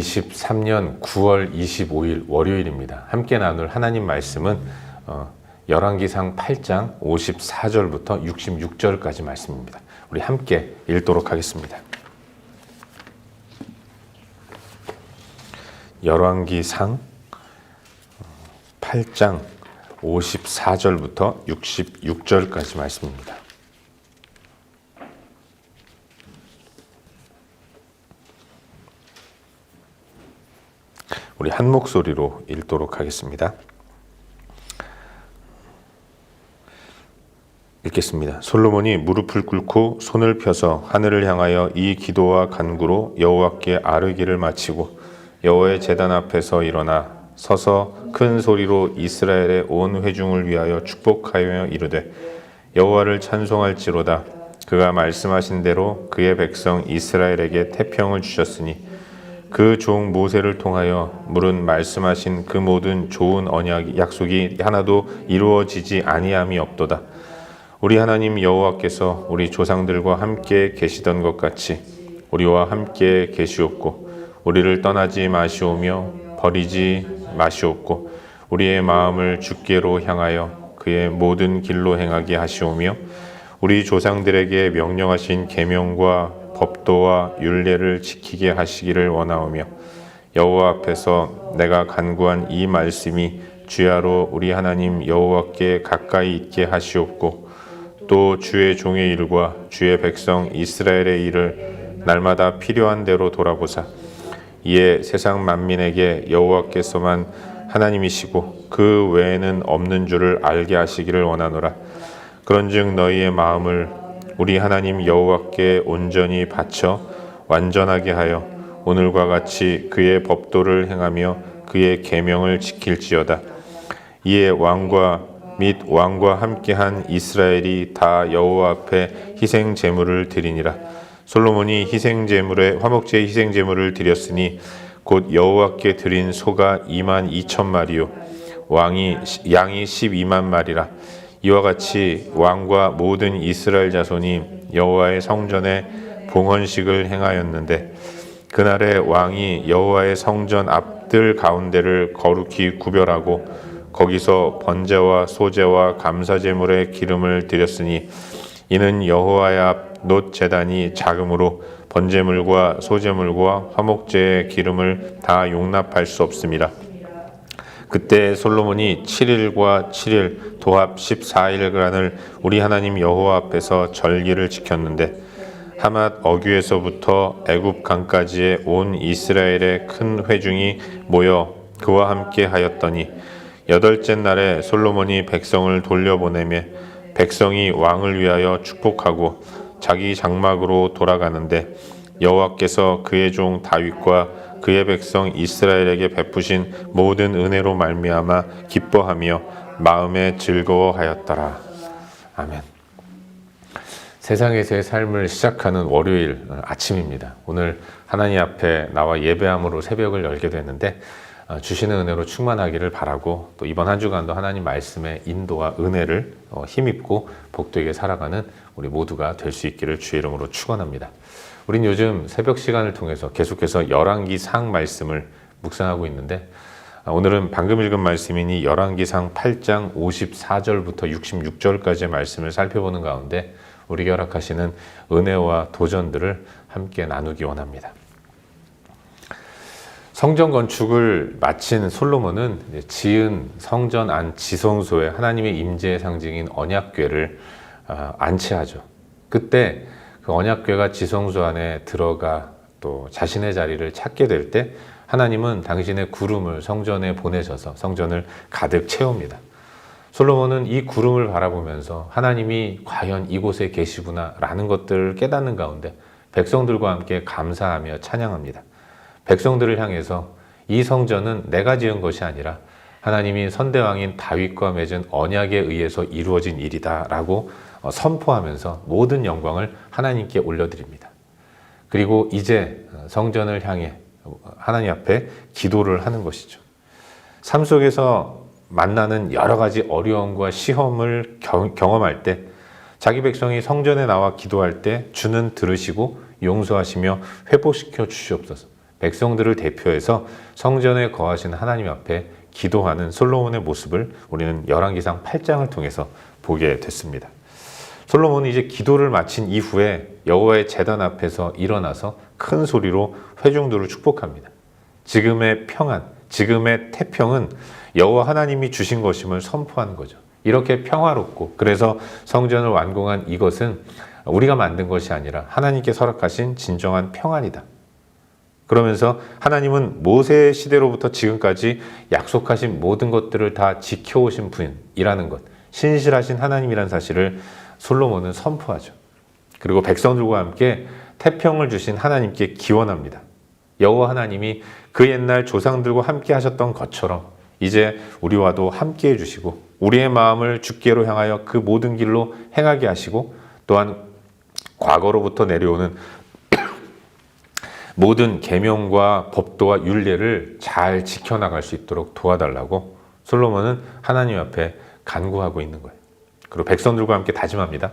2023년 9월 25일 월요일입니다. 함께 나눌 하나님 말씀은 열왕기상 8장 54절부터 66절까지 말씀입니다. 우리 함께 읽도록 하겠습니다. 열왕기상 8장 54절부터 66절까지 말씀입니다. 우리 한 목소리로 읽도록 하겠습니다. 읽겠습니다. 솔로몬이 무릎을 꿇고 손을 펴서 하늘을 향하여 이 기도와 간구로 여호와께 아뢰기를 마치고 여호와의 제단 앞에서 일어나 서서 큰 소리로 이스라엘의 온 회중을 위하여 축복하여 이르되 여호와를 찬송할지로다. 그가 말씀하신 대로 그의 백성 이스라엘에게 태평을 주셨으니 그 종 모세를 통하여 물은 말씀하신 그 모든 좋은 언약 약속이 하나도 이루어지지 아니함이 없도다. 우리 하나님 여호와께서 우리 조상들과 함께 계시던 것 같이 우리와 함께 계시옵고 우리를 떠나지 마시오며 버리지 마시옵고 우리의 마음을 주께로 향하여 그의 모든 길로 행하게 하시오며 우리 조상들에게 명령하신 계명과 법도와 율례를 지키게 하시기를 원하오며 여호와 앞에서 내가 간구한 이 말씀이 주야로 우리 하나님 여호와께 가까이 있게 하시옵고 또 주의 종의 일과 주의 백성 이스라엘의 일을 날마다 필요한 대로 돌아보사 이에 세상 만민에게 여호와께서만 하나님이시고 그 외에는 없는 줄을 알게 하시기를 원하노라. 그런즉 너희의 마음을 우리 하나님 여호와께 온전히 바쳐 완전하게 하여 오늘과 같이 그의 법도를 행하며 그의 계명을 지킬지어다. 이에 왕과 및 왕과 함께한 이스라엘이 다 여호와 앞에 희생 제물을 드리니라. 솔로몬이 희생 제물에 화목제 희생 제물을 드렸으니 곧 여호와께 드린 소가 22,000마리요 양이 12만 마리라. 이와 같이 왕과 모든 이스라엘 자손이 여호와의 성전에 봉헌식을 행하였는데 그날에 왕이 여호와의 성전 앞뜰 가운데를 거룩히 구별하고 거기서 번제와 소제와 감사제물의 기름을 드렸으니 이는 여호와의 앞 놋 제단이 작으므로 번제물과 소제물과 화목제의 기름을 다 용납할 수 없습니다. 그때 솔로몬이 7일과 7일 도합 14일간을 우리 하나님 여호와 앞에서 절기를 지켰는데 하맛 어귀에서부터 애굽 강까지의 온 이스라엘의 큰 회중이 모여 그와 함께 하였더니 8째 날에 솔로몬이 백성을 돌려보내며 백성이 왕을 위하여 축복하고 자기 장막으로 돌아가는데 여호와께서 그의 종 다윗과 그의 백성 이스라엘에게 베푸신 모든 은혜로 말미암아 기뻐하며 마음에 즐거워하였더라. 아멘. 세상에서의 삶을 시작하는 월요일 아침입니다. 오늘 하나님 앞에 나와 예배함으로 새벽을 열게 됐는데 주시는 은혜로 충만하기를 바라고 또 이번 한 주간도 하나님 말씀의 인도와 은혜를 힘입고 복되게 살아가는 우리 모두가 될 수 있기를 주의 이름으로 축원합니다. 우린 요즘 새벽 시간을 통해서 계속해서 열왕기상 말씀을 묵상하고 있는데 오늘은 방금 읽은 말씀이니 열왕기상 8장 54절부터 66절까지의 말씀을 살펴보는 가운데 우리에게 허락하시는 은혜와 도전들을 함께 나누기 원합니다. 성전 건축을 마친 솔로몬은 지은 성전 안 지성소에 하나님의 임재의 상징인 언약궤를 안치하죠. 그때 그 언약궤가 지성소 안에 들어가 또 자신의 자리를 찾게 될 때 하나님은 당신의 구름을 성전에 보내셔서 성전을 가득 채웁니다. 솔로몬은 이 구름을 바라보면서 하나님이 과연 이곳에 계시구나 라는 것들을 깨닫는 가운데 백성들과 함께 감사하며 찬양합니다. 백성들을 향해서 이 성전은 내가 지은 것이 아니라 하나님이 선대왕인 다윗과 맺은 언약에 의해서 이루어진 일이다 라고 선포하면서 모든 영광을 하나님께 올려드립니다. 그리고 이제 성전을 향해 하나님 앞에 기도를 하는 것이죠. 삶 속에서 만나는 여러 가지 어려움과 시험을 경험할 때 자기 백성이 성전에 나와 기도할 때 주는 들으시고 용서하시며 회복시켜 주시옵소서. 백성들을 대표해서 성전에 거하시는 하나님 앞에 기도하는 솔로몬의 모습을 우리는 열왕기상 8장을 통해서 보게 됐습니다. 솔로몬은 이제 기도를 마친 이후에 여호와의 제단 앞에서 일어나서 큰 소리로 회중들을 축복합니다. 지금의 평안, 지금의 태평은 여호와 하나님이 주신 것임을 선포하는 거죠. 이렇게 평화롭고, 그래서 성전을 완공한 이것은 우리가 만든 것이 아니라 하나님께 허락하신 진정한 평안이다. 그러면서 하나님은 모세 시대로부터 지금까지 약속하신 모든 것들을 다 지켜오신 분이라는 것, 신실하신 하나님이라는 사실을 솔로몬은 선포하죠. 그리고 백성들과 함께 태평을 주신 하나님께 기원합니다. 여호와 하나님이 그 옛날 조상들과 함께 하셨던 것처럼 이제 우리와도 함께 해주시고, 우리의 마음을 주께로 향하여 그 모든 길로 행하게 하시고, 또한 과거로부터 내려오는 모든 계명과 법도와 율례를 잘 지켜나갈 수 있도록 도와달라고 솔로몬은 하나님 앞에 간구하고 있는 거예요. 그리고 백성들과 함께 다짐합니다.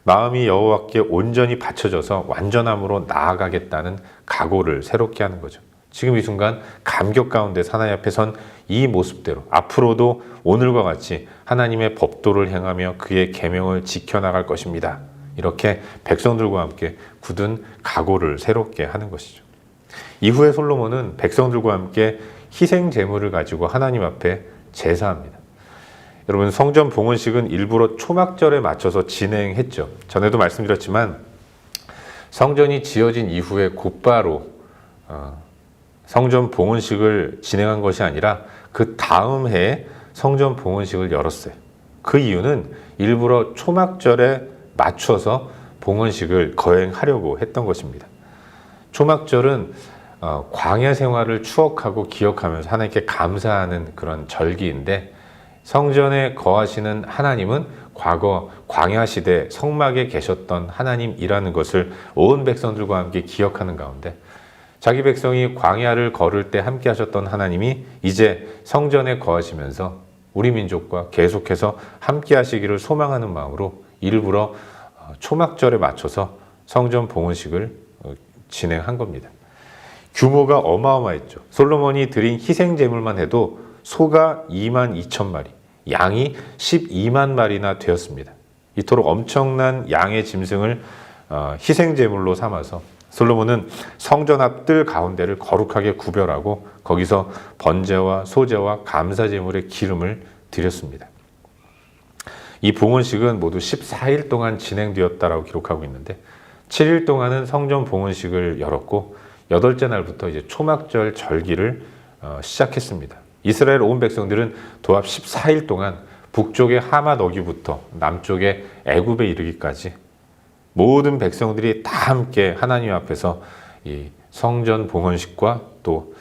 마음이 여호와께 온전히 바쳐져서 완전함으로 나아가겠다는 각오를 새롭게 하는 거죠. 지금 이 순간 감격 가운데 하나님 앞에 선 이 모습대로 앞으로도 오늘과 같이 하나님의 법도를 행하며 그의 계명을 지켜나갈 것입니다. 이렇게 백성들과 함께 굳은 각오를 새롭게 하는 것이죠. 이후에 솔로몬은 백성들과 함께 희생 제물을 가지고 하나님 앞에 제사합니다. 여러분, 성전 봉헌식은 일부러 초막절에 맞춰서 진행했죠. 전에도 말씀드렸지만 성전이 지어진 이후에 곧바로 성전 봉헌식을 진행한 것이 아니라 그 다음 해에 성전 봉헌식을 열었어요. 그 이유는 일부러 초막절에 맞춰서 봉헌식을 거행하려고 했던 것입니다. 초막절은 광야 생활을 추억하고 기억하면서 하나님께 감사하는 그런 절기인데, 성전에 거하시는 하나님은 과거 광야 시대 성막에 계셨던 하나님이라는 것을 온 백성들과 함께 기억하는 가운데, 자기 백성이 광야를 걸을 때 함께 하셨던 하나님이 이제 성전에 거하시면서 우리 민족과 계속해서 함께 하시기를 소망하는 마음으로 일부러 초막절에 맞춰서 성전 봉헌식을 진행한 겁니다. 규모가 어마어마했죠. 솔로몬이 드린 희생 제물만 해도 소가 2만 2천 마리, 양이 12만 마리나 되었습니다. 이토록 엄청난 양의 짐승을 희생 제물로 삼아서 솔로몬은 성전 앞 뜰 가운데를 거룩하게 구별하고 거기서 번제와 소제와 감사 제물의 기름을 드렸습니다. 이 봉헌식은 모두 14일 동안 진행되었다라고 기록하고 있는데, 7일 동안은 성전 봉헌식을 열었고 8째 날부터 이제 초막절 절기를 시작했습니다. 이스라엘 온 백성들은 도합 14일 동안 북쪽의 하맛 어귀부터 남쪽의 애굽에 이르기까지 모든 백성들이 다 함께 하나님 앞에서 이 성전 봉헌식과 또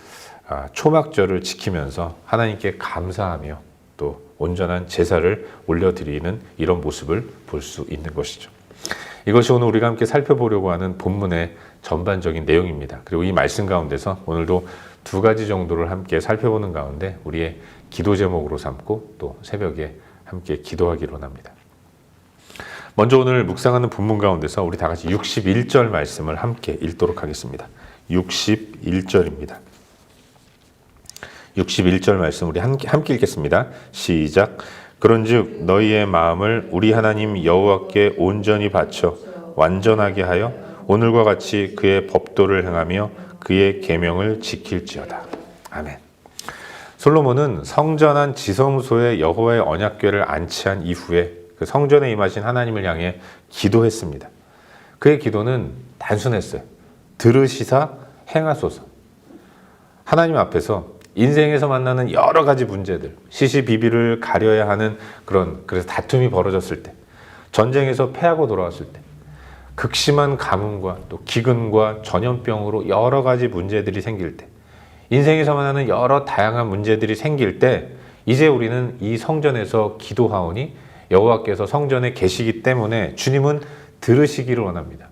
초막절을 지키면서 하나님께 감사하며 또 온전한 제사를 올려드리는 이런 모습을 볼 수 있는 것이죠. 이것이 오늘 우리가 함께 살펴보려고 하는 본문의 전반적인 내용입니다. 그리고 이 말씀 가운데서 오늘도 2가지 정도를 함께 살펴보는 가운데 우리의 기도 제목으로 삼고 또 새벽에 함께 기도하기로 합니다. 먼저 오늘 묵상하는 본문 가운데서 우리 다 같이 61절 말씀을 함께 읽도록 하겠습니다. 61절입니다. 61절 말씀 우리 함께 읽겠습니다. 시작. 그런즉 너희의 마음을 우리 하나님 여호와께 온전히 바쳐 완전하게 하여 오늘과 같이 그의 법도를 행하며 그의 계명을 지킬지어다. 아멘. 솔로몬은 성전한 지성소에 여호와의 언약궤를 안치한 이후에 그 성전에 임하신 하나님을 향해 기도했습니다. 그의 기도는 단순했어요. 들으시사 행하소서. 하나님 앞에서 인생에서 만나는 여러 가지 문제들, 시시비비를 가려야 하는 그래서 다툼이 벌어졌을 때, 전쟁에서 패하고 돌아왔을 때, 극심한 가뭄과 또 기근과 전염병으로 여러 가지 문제들이 생길 때, 인생에서 만나는 여러 다양한 문제들이 생길 때, 이제 우리는 이 성전에서 기도하오니 여호와께서 성전에 계시기 때문에 주님은 들으시기를 원합니다.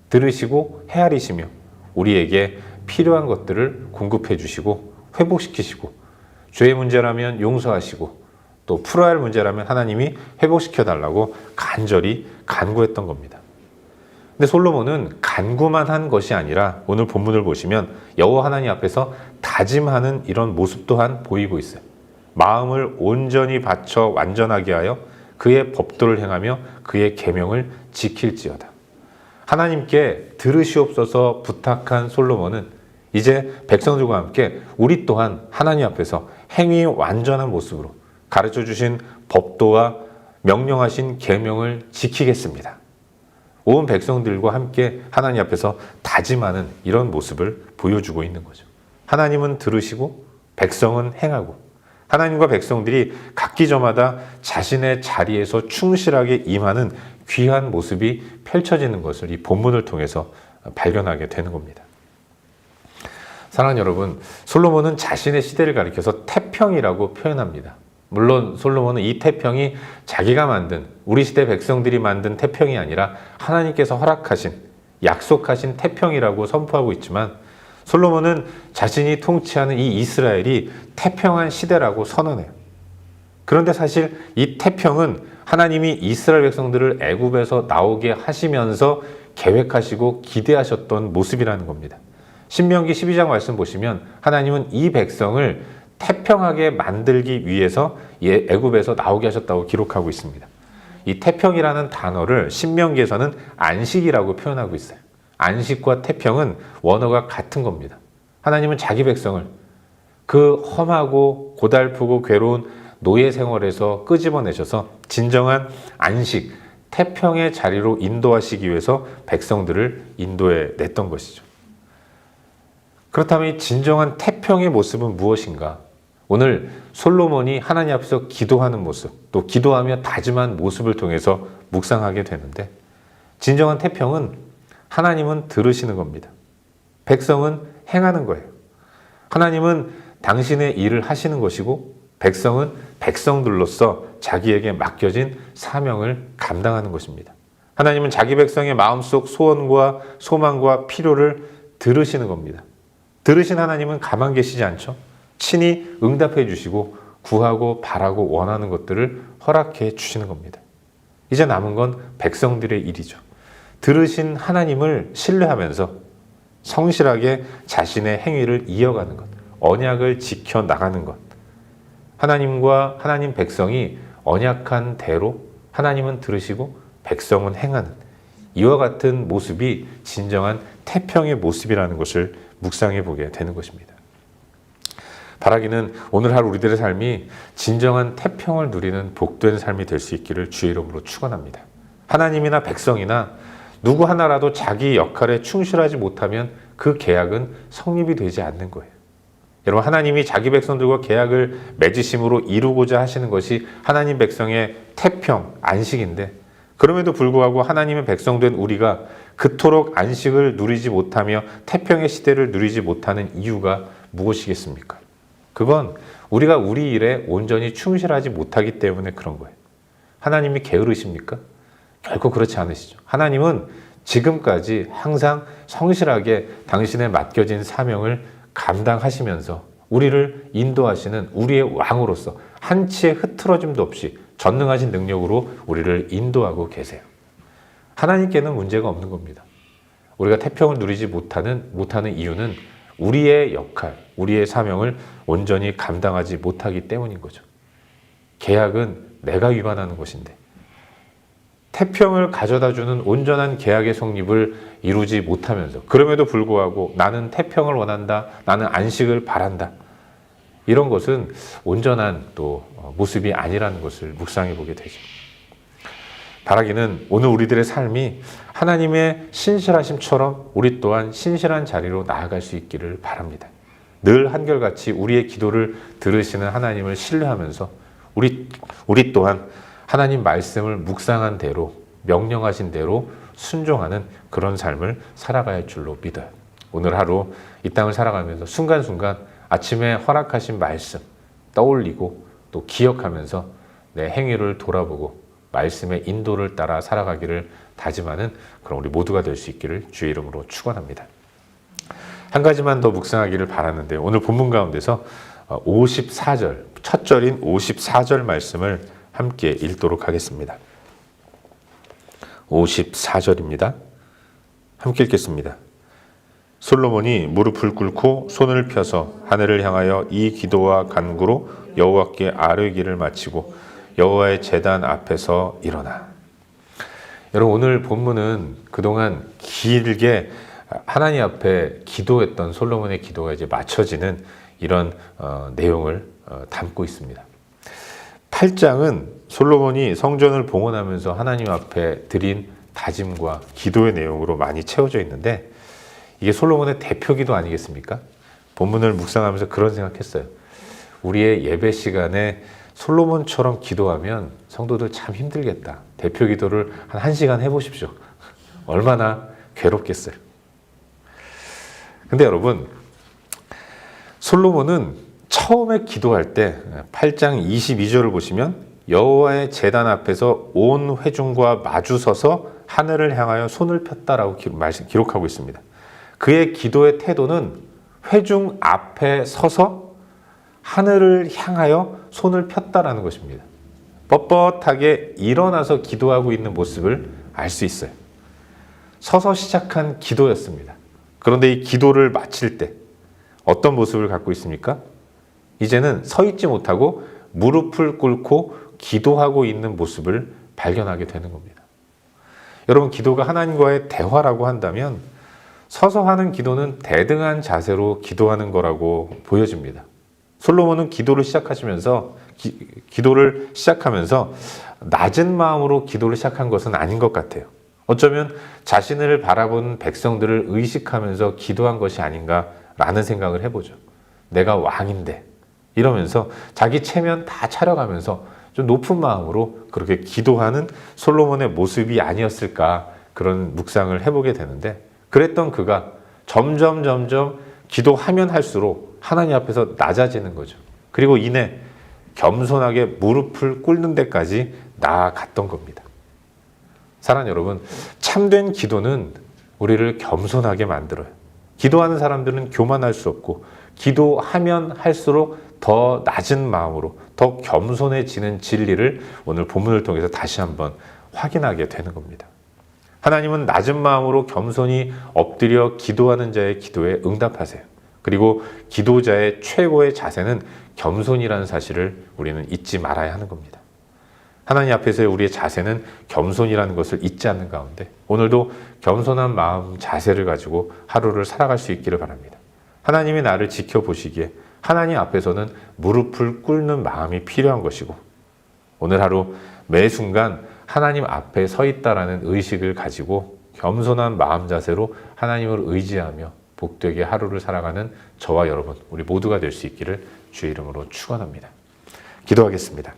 들으시고 헤아리시며 우리에게 필요한 것들을 공급해 주시고 회복시키시고, 죄의 문제라면 용서하시고 또 풀어야 할 문제라면 하나님이 회복시켜 달라고 간절히 간구했던 겁니다. 근데 솔로몬은 간구만 한 것이 아니라 오늘 본문을 보시면 여호와 하나님 앞에서 다짐하는 이런 모습 또한 보이고 있어요. 마음을 온전히 바쳐 완전하게 하여 그의 법도를 행하며 그의 계명을 지킬지어다. 하나님께 들으시옵소서 부탁한 솔로몬은 이제 백성들과 함께 우리 또한 하나님 앞에서 행위 완전한 모습으로 가르쳐 주신 법도와 명령하신 계명을 지키겠습니다. 온 백성들과 함께 하나님 앞에서 다짐하는 이런 모습을 보여주고 있는 거죠. 하나님은 들으시고 백성은 행하고 하나님과 백성들이 각기 저마다 자신의 자리에서 충실하게 임하는 귀한 모습이 펼쳐지는 것을 이 본문을 통해서 발견하게 되는 겁니다. 사랑하는 여러분, 솔로몬은 자신의 시대를 가리켜서 태평이라고 표현합니다. 물론 솔로몬은 이 태평이 자기가 만든, 우리 시대 백성들이 만든 태평이 아니라 하나님께서 허락하신, 약속하신 태평이라고 선포하고 있지만 솔로몬은 자신이 통치하는 이 이스라엘이 태평한 시대라고 선언해요. 그런데 사실 이 태평은 하나님이 이스라엘 백성들을 애굽에서 나오게 하시면서 계획하시고 기대하셨던 모습이라는 겁니다. 신명기 12장 말씀 보시면 하나님은 이 백성을 태평하게 만들기 위해서 애굽에서 나오게 하셨다고 기록하고 있습니다. 이 태평이라는 단어를 신명기에서는 안식이라고 표현하고 있어요. 안식과 태평은 원어가 같은 겁니다. 하나님은 자기 백성을 그 험하고 고달프고 괴로운 노예 생활에서 끄집어내셔서 진정한 안식, 태평의 자리로 인도하시기 위해서 백성들을 인도해 냈던 것이죠. 그렇다면 이 진정한 태평의 모습은 무엇인가? 오늘 솔로몬이 하나님 앞에서 기도하는 모습, 또 기도하며 다짐한 모습을 통해서 묵상하게 되는데, 진정한 태평은 하나님은 들으시는 겁니다. 백성은 행하는 거예요. 하나님은 당신의 일을 하시는 것이고 백성은 백성들로서 자기에게 맡겨진 사명을 감당하는 것입니다. 하나님은 자기 백성의 마음속 소원과 소망과 필요를 들으시는 겁니다. 들으신 하나님은 가만 계시지 않죠. 친히 응답해 주시고 구하고 바라고 원하는 것들을 허락해 주시는 겁니다. 이제 남은 건 백성들의 일이죠. 들으신 하나님을 신뢰하면서 성실하게 자신의 행위를 이어가는 것, 언약을 지켜나가는 것, 하나님과 하나님 백성이 언약한 대로 하나님은 들으시고 백성은 행하는 이와 같은 모습이 진정한 태평의 모습이라는 것을 묵상해 보게 되는 것입니다. 바라기는 오늘 하루 우리들의 삶이 진정한 태평을 누리는 복된 삶이 될 수 있기를 주의 이름으로 축원합니다. 하나님이나 백성이나 누구 하나라도 자기 역할에 충실하지 못하면 그 계약은 성립이 되지 않는 거예요. 여러분, 하나님이 자기 백성들과 계약을 맺으심으로 이루고자 하시는 것이 하나님 백성의 태평, 안식인데, 그럼에도 불구하고 하나님의 백성된 우리가 그토록 안식을 누리지 못하며 태평의 시대를 누리지 못하는 이유가 무엇이겠습니까? 그건 우리가 우리 일에 온전히 충실하지 못하기 때문에 그런 거예요. 하나님이 게으르십니까? 결코 그렇지 않으시죠. 하나님은 지금까지 항상 성실하게 당신의 맡겨진 사명을 감당하시면서 우리를 인도하시는 우리의 왕으로서 한치의 흐트러짐도 없이 전능하신 능력으로 우리를 인도하고 계세요. 하나님께는 문제가 없는 겁니다. 우리가 태평을 누리지 못하는 이유는 우리의 역할, 우리의 사명을 온전히 감당하지 못하기 때문인 거죠. 계약은 내가 위반하는 것인데 태평을 가져다주는 온전한 계약의 성립을 이루지 못하면서 그럼에도 불구하고 나는 태평을 원한다, 나는 안식을 바란다, 이런 것은 온전한 또 모습이 아니라는 것을 묵상해 보게 되죠. 바라기는 오늘 우리들의 삶이 하나님의 신실하심처럼 우리 또한 신실한 자리로 나아갈 수 있기를 바랍니다. 늘 한결같이 우리의 기도를 들으시는 하나님을 신뢰하면서 우리 또한 하나님 말씀을 묵상한 대로, 명령하신 대로 순종하는 그런 삶을 살아가야 할 줄로 믿어요. 오늘 하루 이 땅을 살아가면서 순간순간 아침에 허락하신 말씀 떠올리고 또 기억하면서 내 행위를 돌아보고 말씀의 인도를 따라 살아가기를 다짐하는 그런 우리 모두가 될 수 있기를 주의 이름으로 축원합니다. 한 가지만 더 묵상하기를 바라는데, 오늘 본문 가운데서 54절, 첫 절인 54절 말씀을 함께 읽도록 하겠습니다. 54절입니다. 함께 읽겠습니다. 솔로몬이 무릎을 꿇고 손을 펴서 하늘을 향하여 이 기도와 간구로 여호와께 아뢰기를 마치고 여호와의 제단 앞에서 일어나. 여러분, 오늘 본문은 그동안 길게 하나님 앞에 기도했던 솔로몬의 기도가 이제 맞춰지는 이런 내용을 담고 있습니다. 8장은 솔로몬이 성전을 봉헌하면서 하나님 앞에 드린 다짐과 기도의 내용으로 많이 채워져 있는데, 이게 솔로몬의 대표기도 아니겠습니까? 본문을 묵상하면서 그런 생각했어요. 우리의 예배 시간에 솔로몬처럼 기도하면 성도들 참 힘들겠다. 대표 기도를 한 1시간 해보십시오. 얼마나 괴롭겠어요. 근데 여러분, 솔로몬은 처음에 기도할 때 8장 22절을 보시면 여호와의 제단 앞에서 온 회중과 마주서서 하늘을 향하여 손을 폈다라고 기록하고 있습니다. 그의 기도의 태도는 회중 앞에 서서 하늘을 향하여 손을 폈다라는 것입니다. 뻣뻣하게 일어나서 기도하고 있는 모습을 알 수 있어요. 서서 시작한 기도였습니다. 그런데 이 기도를 마칠 때 어떤 모습을 갖고 있습니까? 이제는 서 있지 못하고 무릎을 꿇고 기도하고 있는 모습을 발견하게 되는 겁니다. 여러분, 기도가 하나님과의 대화라고 한다면 서서 하는 기도는 대등한 자세로 기도하는 거라고 보여집니다. 솔로몬은 기도를 시작하면서 낮은 마음으로 기도를 시작한 것은 아닌 것 같아요. 어쩌면 자신을 바라본 백성들을 의식하면서 기도한 것이 아닌가라는 생각을 해보죠. 내가 왕인데 이러면서 자기 체면 다 차려가면서 좀 높은 마음으로 그렇게 기도하는 솔로몬의 모습이 아니었을까, 그런 묵상을 해보게 되는데, 그랬던 그가 점점 기도하면 할수록 하나님 앞에서 낮아지는 거죠. 그리고 이내 겸손하게 무릎을 꿇는 데까지 나아갔던 겁니다. 사랑하는 여러분, 참된 기도는 우리를 겸손하게 만들어요. 기도하는 사람들은 교만할 수 없고, 기도하면 할수록 더 낮은 마음으로 더 겸손해지는 진리를 오늘 본문을 통해서 다시 한번 확인하게 되는 겁니다. 하나님은 낮은 마음으로 겸손히 엎드려 기도하는 자의 기도에 응답하세요. 그리고 기도자의 최고의 자세는 겸손이라는 사실을 우리는 잊지 말아야 하는 겁니다. 하나님 앞에서의 우리의 자세는 겸손이라는 것을 잊지 않는 가운데 오늘도 겸손한 마음, 자세를 가지고 하루를 살아갈 수 있기를 바랍니다. 하나님이 나를 지켜보시기에 하나님 앞에서는 무릎을 꿇는 마음이 필요한 것이고, 오늘 하루 매 순간 하나님 앞에 서 있다라는 의식을 가지고 겸손한 마음 자세로 하나님을 의지하며 복되게 하루를 살아가는 저와 여러분, 우리 모두가 될 수 있기를 주의 이름으로 축원합니다. 기도하겠습니다.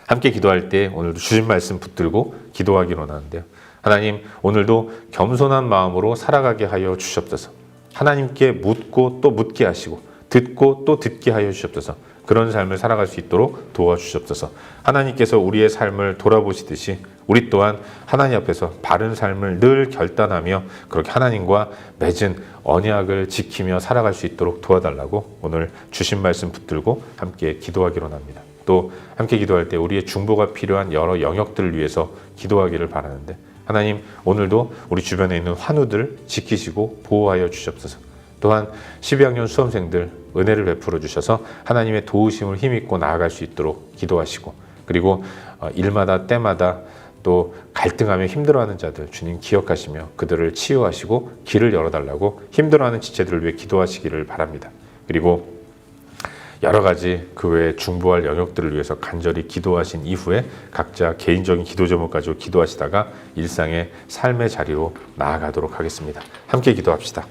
함께 기도할 때 오늘도 주신 말씀 붙들고 기도하기로 하는데요. 하나님, 오늘도 겸손한 마음으로 살아가게 하여 주시옵소서. 하나님께 묻고 또 묻게 하시고 듣고 또 듣게 하여 주시옵소서. 그런 삶을 살아갈 수 있도록 도와주시옵소서. 하나님께서 우리의 삶을 돌아보시듯이 우리 또한 하나님 앞에서 바른 삶을 늘 결단하며 그렇게 하나님과 맺은 언약을 지키며 살아갈 수 있도록 도와달라고 오늘 주신 말씀 붙들고 함께 기도하기로 합니다. 또 함께 기도할 때 우리의 중보가 필요한 여러 영역들을 위해서 기도하기를 바라는데, 하나님, 오늘도 우리 주변에 있는 환우들 지키시고 보호하여 주시옵소서. 또한 12학년 수험생들 은혜를 베풀어 주셔서 하나님의 도우심을 힘입고 나아갈 수 있도록 기도하시고, 그리고 일마다 때마다 또 갈등하며 힘들어하는 자들 주님 기억하시며 그들을 치유하시고 길을 열어달라고 힘들어하는 지체들을 위해 기도하시기를 바랍니다. 그리고 여러 가지 그 외에 중보할 영역들을 위해서 간절히 기도하신 이후에 각자 개인적인 기도 제목 가지고 기도하시다가 일상의 삶의 자리로 나아가도록 하겠습니다. 함께 기도합시다.